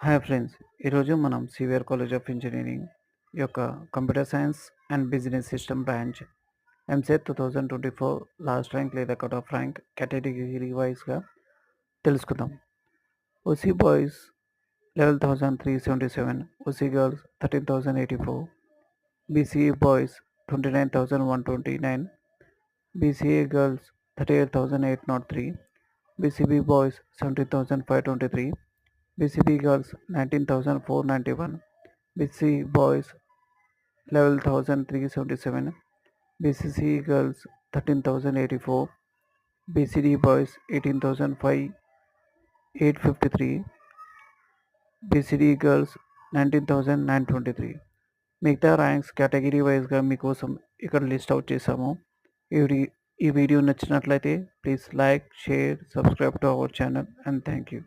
Hi friends, ఈరోజు మనం CVR college of engineering యొక్క computer science and business system branch EAMCET 2024 last rank లేదా cut off rank category వైజ్గా తెలుసుకుందాం. OC boys 11,377, OC girls 13,084, BCE boys 29,129, BCA girls 38,803, BCB boys 17,523, BCB girls 19,491, BC boys 11,377, BCC girls 13,084, BCD boys 18,853, BCD girls 19,923. మిగతా ranks category వైజ్గా మీకోసం ఇక్కడ list out చేసాము. ఈ video నచ్చినట్లయితే please like, share, subscribe to our channel and thank you.